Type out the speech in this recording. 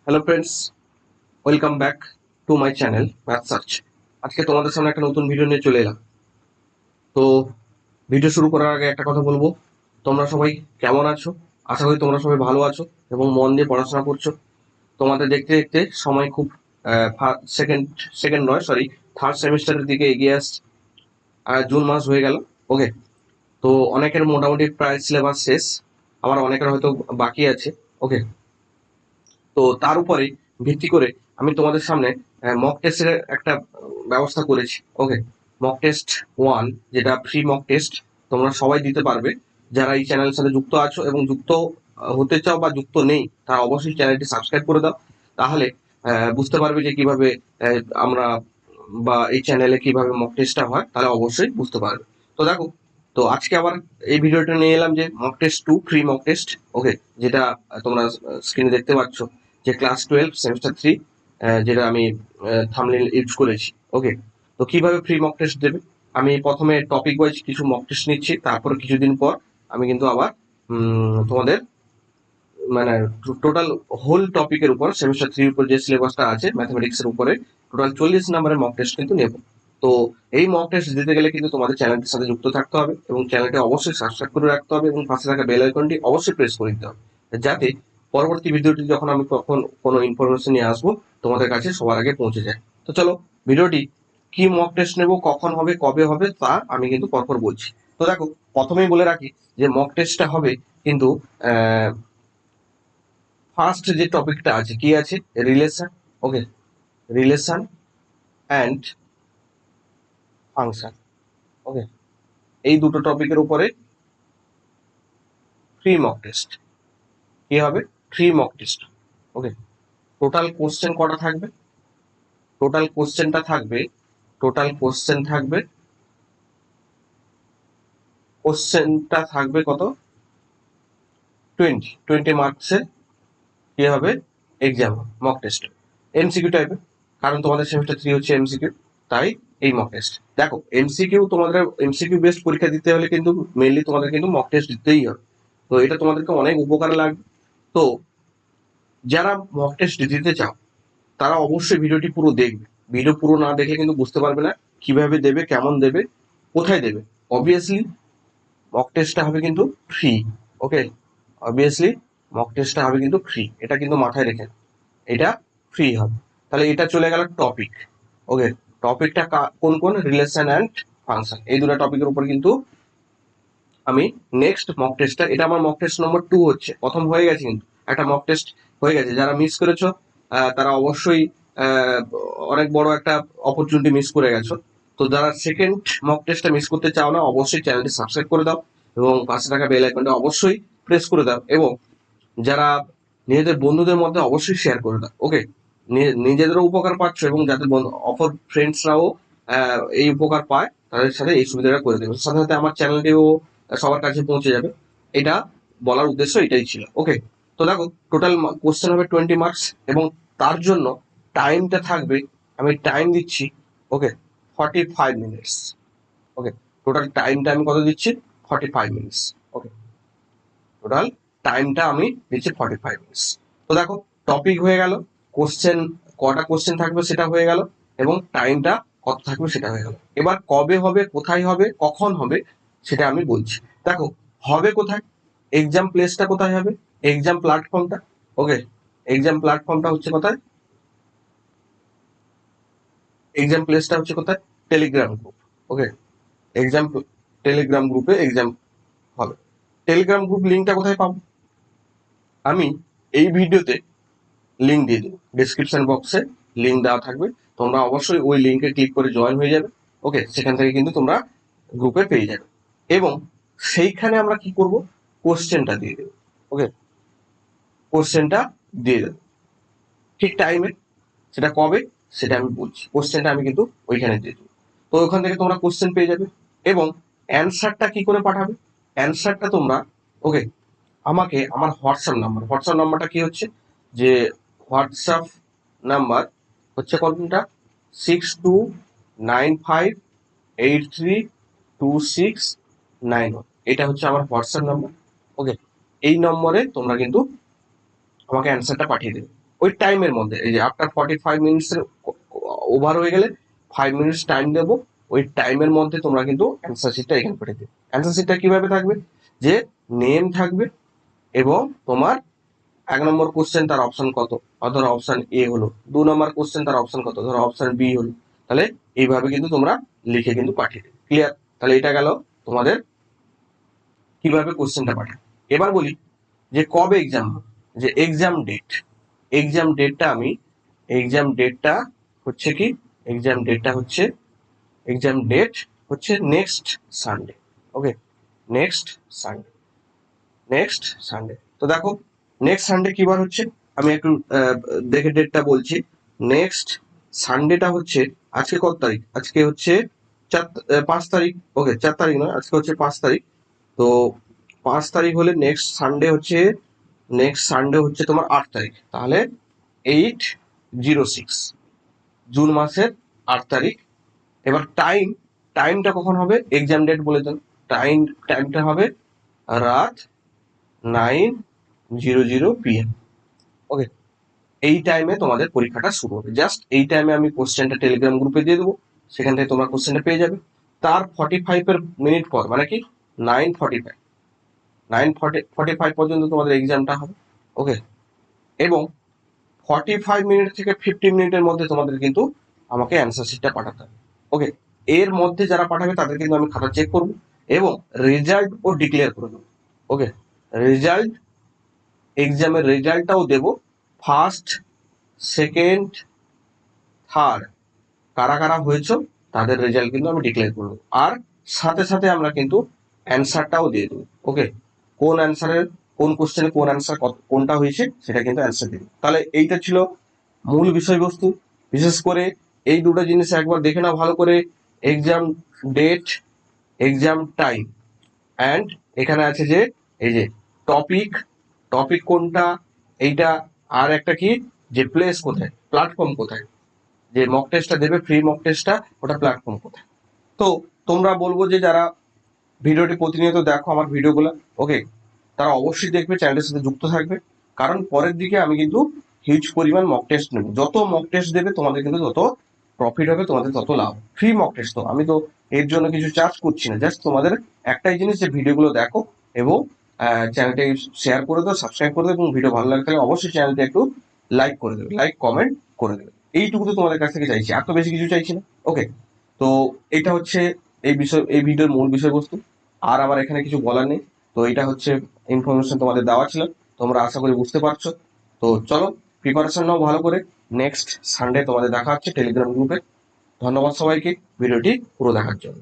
Hello friends, welcome back to my channel math search. আজকে তোমাদের সামনে একটা নতুন ভিডিও নিয়ে চলে এলাম। তো ভিডিও শুরু করার আগে একটা কথা বলবো, তোমরা সবাই কেমন আছো? আশা করি তোমরা সবাই ভালো আছো এবং মন দিয়ে পড়াশোনা করছো। তোমাদের দেখতে দেখতে সময় খুব সেকেন্ড সেকেন্ড নয় সরি থার্ড সেমিস্টারের দিকে এগিয়ে আসছে। জুন মাস হয়ে গেল। ওকে, তো অনেকের মোটামুটি প্রায় সিলেবাস শেষ, আবার অনেকের হয়তো বাকি আছে। ওকে, তো তার উপরে ভিত্তি করে আমি তোমাদের সামনে মক টেস্টের একটা ব্যবস্থা করেছি। ওকে, মক টেস্ট 1, যেটা ফ্রি মক টেস্ট, তোমরা সবাই দিতে পারবে। যারা এই চ্যানেলের সাথে যুক্ত আছো এবং যুক্ত হতে চাও বা যুক্ত নেই, তারা অবশ্যই চ্যানেলটি সাবস্ক্রাইব করে দাও। তাহলে বুঝতে পারবে যে কিভাবে আমরা বা এই চ্যানেলে কিভাবে মক টেস্টটা হয়, তাহলে অবশ্যই বুঝতে পারবে। তো দেখো, তো আজকে আবার এই ভিডিওটা নিয়ে এলাম যে mock test 2, free mock test. Okay, যেটা তোমরা স্ক্রিনে দেখতে পাচ্ছ, যে ক্লাস 12 সেমিস্টার 3, যেটা আমি থাম্বনেল ইউজ করেছি। ওকে, তো কিভাবে ফ্রি মক টেস্ট দেবে, আমি প্রথমে টপিক ওয়াইজ কিছু মক টেস্ট নিচ্ছি, তারপরে কিছুদিন পর আমি কিন্তু আবার তোমাদের মানে টোটাল হোল টপিকের উপর, সেমিস্টার 3 উপর যে সিলেবাসটা আছে ম্যাথমেটিক্স এর উপরে, টোটাল 40 নম্বরের মক টেস্ট কিন্তু নেব। তো এই মক টেস্ট দিতে গেলে কিন্তু তোমাদের চ্যানেলটির সাথে যুক্ত থাকতে হবে এবং চ্যানেলটি অবশ্যই সাবস্ক্রাইব করে রাখতে হবে এবং পাশে থাকা বেল আইকনটি অবশ্যই প্রেস করে দিতে হবে, যাতে পরবর্তী ভিডিওটি যখন আমি কখন কোনো ইনফরমেশন নিয়ে আসবো, তোমাদের কাছে সবার আগে পৌঁছে যায়। তো চলো, ভিডিওটি কি মক টেস্ট নেব, কখন হবে, কবে হবে, তা আমি কিন্তু পরপর বলছি। তো দেখো, প্রথমেই বলে রাখি যে মক টেস্টটা হবে কিন্তু ফার্স্ট যে টপিকটা আছে, কি আছে? Relation. Okay, relation and function. Okay, এই দুটো টপিকের উপরে ফ্রি মক টেস্ট। কি হবে? Free mock test. Okay, total question কটা থাকবে? টোটাল কোশ্চেনটা থাকবে, টোটাল কোশ্চেন থাকবে, কোশ্চেনটা থাকবে কত? 20 মার্কসের। কি হবে? এক্সাম, মক টেস্ট, এমসিকিউ টাইপের, কারণ তোমাদের সেমিস্টার 3 হচ্ছে এমসিকিউ। তাই এই মক টেস্ট। দেখো, এমসিকিউ তোমাদের এমসিকিউ বেসড পরীক্ষা দিতে হলে কিন্তু মেইনলি তোমাদের কিন্তু মক টেস্ট দিতেই হবে। তো এটা তোমাদেরকে অনেক উপকারে লাগবে। তো যারা মক টেস্ট দিতে চাও, তারা অবশ্যই ভিডিওটি পুরো দেখবে। ভিডিও পুরো না দেখলে কিন্তু বুঝতে পারবে না কিভাবে দেবে, কেমন দেবে, কোথায় দেবে। অবভিয়াসলি মক টেস্টটা হবে কিন্তু ফ্রি। ওকে, অবভিয়াসলি মক টেস্টটা হবে কিন্তু ফ্রি, এটা কিন্তু মাথায় রেখে, এটা ফ্রি হবে। তাহলে এটা চলে গেল টপিক। ওকে, টপিকটা কোন কোন? রিলেশন অ্যান্ড ফাংশন, এই দুটো টপিকের উপর কিন্তু আমি নেক্সট মক টেস্টটা, এটা আমার মক টেস্ট নম্বর 2 হচ্ছে। প্রথম হয়ে গেছে কিন্তু, একটা মক টেস্ট হয়ে গেছে। যারা মিস করেছো তারা অবশ্যই আহ, অনেক বড় একটা অপরচুনিটি মিস করে গেছো। তো যারা সেকেন্ড মক টেস্টটা মিস করতে চাও না, অবশ্যই চ্যানেলটি সাবস্ক্রাইব করে দাও এবং পাশে থাকা বেল আইকনটা অবশ্যই প্রেস করে দাও, এবং যারা নিজেদের বন্ধুদের মধ্যে অবশ্যই শেয়ার করে দাও। ওকে, নিজেদেরও উপকার পাচ্ছ এবং যাদের অপর ফ্রেন্ডসরাও এই উপকার পায়, তাদের সাথে এই সুবিধাটা করে দেবে। সাথে সাথে আমার চ্যানেলটিও সবার কাছে পৌঁছে যাবে। এটা বলার উদ্দেশ্য এটাই ছিল। ওকে, তো দেখো, টোটাল কোশ্চেন হবে 20 মার্কস এবং তার জন্য টাইমটা থাকবে, আমি টাইম দিচ্ছি। ওকে, 45 মিনিটস। ওকে, টোটাল টাইমটা আমি কত দিচ্ছি? 45 মিনিটস। ওকে, টোটাল টাইমটা আমি দিচ্ছি 45 মিনিটস। তো দেখো, টপিক হয়ে গেল, কোশ্চেন কটা কোশ্চেন থাকবে সেটা হয়ে গেল, এবং টাইমটা কত থাকবে সেটা হয়ে গেল। এবার কবে হবে, কোথায় হবে, কখন হবে, সেটা আমি বলছি। দেখো, হবে কোথায়? এক্সাম প্লেসটা কোথায় হবে? এক্সাম প্ল্যাটফর্মটা। ওকে, এক্সাম প্ল্যাটফর্মটা হচ্ছে কোথায়? এক্সাম প্লেসটা হচ্ছে কোথায়? Telegram group. Okay, exam Telegram গ্রুপে এক্সাম হবে। টেলিগ্রাম গ্রুপ লিঙ্কটা কোথায় পাবো? আমি এই ভিডিওতে লিঙ্ক দিয়ে দেবো, ডিসক্রিপশন বক্সে লিঙ্ক দেওয়া থাকবে। তোমরা অবশ্যই ওই লিঙ্কে ক্লিক করে জয়েন হয়ে যাবে। ওকে, সেখান থেকে কিন্তু তোমরা গ্রুপে পেয়ে যাবে, এবং সেইখানে আমরা কি করব? কোশ্চেনটা দিয়ে দেবো। ওকে, কোশ্চেনটা দিয়ে দেবো ঠিক টাইমে। সেটা কবে সেটা আমি বলছি, কোশ্চেনটা আমি কিন্তু ওইখানে দিয়ে দেবো। তো ওইখান থেকে তোমরা কোশ্চেন পেয়ে যাবে, এবং অ্যান্সারটা কি করে পাঠাবে? অ্যান্সারটা তোমরা, ওকে, আমাকে আমার হোয়াটসঅ্যাপ নাম্বারটা কি হচ্ছে, যে হোয়াটসঅ্যাপ নাম্বার হচ্ছে কোনটা? 6295832691। এটা হচ্ছে আমার হোয়াটসঅ্যাপ নাম্বার। ওকে, এই নম্বরে তোমরা কিন্তু আমাকে অ্যান্সারটা পাঠিয়ে দেবে। ওই টাইমের মধ্যে, এই যে আফটার 45 মিনিটস ওভার হয়ে গেলে 5 মিনিটস টাইম দেবো, ওই টাইমের মধ্যে তোমরা কিন্তু অ্যান্সার শিটটা এখানে পাঠিয়ে দেবে। অ্যান্সার শিটটা কিভাবে থাকবে, যে নেম থাকবে এবং তোমার 1 নম্বর কোশ্চেন তার অপশন কত, ধরো অপশন এ হলো, 2 নম্বর কোশ্চেন তার অপশন কত, ধরো অপশন বি হলো। তাহলে এইভাবে কিন্তু তোমরা লিখে কিন্তু পাঠিয়ে দেবে। ক্লিয়ার? তাহলে এটা গেল তোমাদের কিভাবে কোশ্চেনটা পাঠায়। এবার বলি যে কবে এক্সাম হবে, যে এক্সাম ডেট। এক্সাম ডেটটা আমি এক্সাম ডেটটা হচ্ছে কি, এক্সাম ডেটটা হচ্ছে এক্সাম ডেট হচ্ছে নেক্সট সানডে। ওকে, নেক্সট সানডে, নেক্সট সানডে। তো দেখো নেক্সট সানডে কি বার হচ্ছে, আমি একটু দেখে ডেটটা বলছি। নেক্সট সানডেটা হচ্ছে, আজকে কত তারিখ, আজকে হচ্ছে 5 তারিখ। ওকে, 4 তারিখ নয়, আজকে হচ্ছে 5 তারিখ। তো 5 তারিখ হলে নেক্সট সানডে হচ্ছে তোমার 8 তারিখ। তাহলে 8/06, জুন মাসের 8 তারিখ। এবার টাইমটা কখন হবে, এক্সাম ডেট বলে দেন। টাইমটা হবে রাত 9:00 PM। ওকে, এই টাইমে তোমাদের পরীক্ষাটা শুরু হবে। জাস্ট এই টাইমে আমি কোশ্চেনটা টেলিগ্রাম গ্রুপে দিয়ে দেবো, সেখান থেকে তোমরা কোশ্চেনটা পেয়ে যাবে। তার 45 মিনিট পর, মানে কি 9:45, 9:45 পর্যন্ত তোমাদের এক্সামটা হবে। ওকে, এবং 45 মিনিট থেকে 50 মিনিটের মধ্যে তোমাদের কিন্তু আমাকে অ্যান্সার শিটটা পাঠাতে হবে। ওকে, এর মধ্যে যারা পাঠাবে তাদের কিন্তু আমি খাতা চেক করবো এবং রেজাল্ট ও ডিক্লেয়ার করে দেবো। ওকে, রেজাল্ট, এক্সামের রেজাল্টটাও দেবো। ফার্স্ট, সেকেন্ড, থার্ড কারা কারা হয়েছে তাদের রেজাল্ট কিন্তু আমি ডিক্লেয়ার করবো। আর সাথে সাথে আমরা কিন্তু অ্যান্সারটাও দিয়ে দেবো। ওকে, কোন অ্যান্সারের কোন কোশ্চেনে কোন অ্যান্সার কোনটা হয়েছে সেটা কিন্তু অ্যান্সার দিবে। তাহলে এইটা ছিল মূল বিষয়বস্তু। বিশেষ করে এই দুটো জিনিস একবার দেখে নাও ভালো করে, exam date, exam time, and এখানে আছে যে এই যে টপিক, টপিক কোনটা এইটা, আর একটা কি যে প্লেস কোথায়, প্ল্যাটফর্ম কোথায়, যে মক টেস্টটা দেবে ফ্রি মক টেস্টটা, ওটা প্ল্যাটফর্ম কোথায়। তো তোমরা বলবো যে যারা ভিডিওটি প্রতিনিয়ত দেখো আমার ভিডিওগুলো, ওকে, তারা অবশ্যই দেখবে, চ্যানেলের সাথে যুক্ত থাকবে। কারণ পরের দিকে আমি কিন্তু হিউজ পরিমাণ মক টেস্ট নেব। যত মক টেস্ট দেবে তোমাদের কিন্তু তত প্রফিট হবে, তোমাদের তত লাভ। ফ্রি মক টেস্ট তো আমি তো এর জন্য কিছু চার্জ করছি না, জাস্ট তোমাদের একটাই জিনিস যে ভিডিওগুলো দেখো এবং চ্যানেলটি শেয়ার করে দাও, সাবস্ক্রাইব করে দাও, এবং ভিডিও ভালো লাগে তাহলে অবশ্যই চ্যানেলটি একটু লাইক করে দেবে, লাইক কমেন্ট করে দেবে। এইটুকু তো তোমাদের কাছ থেকে চাইছি, এত বেশি কিছু চাইছি না। ওকে, তো এটা হচ্ছে এই ভিডিওর মূল বিষয়বস্তু। আর আমার এখানে কিছু বলার নেই। তো এটা হচ্ছে ইনফরমেশন তোমাদের দেওয়া ছিল, তোমরা আশা করি বুঝতে পারছো। তো চলো প্রিপারেশন নাও ভালো করে, নেক্সট সানডে তোমাদের দেখা হচ্ছে টেলিগ্রাম গ্রুপে। ধন্যবাদ সবাইকে ভিডিওটি পুরো দেখার জন্য।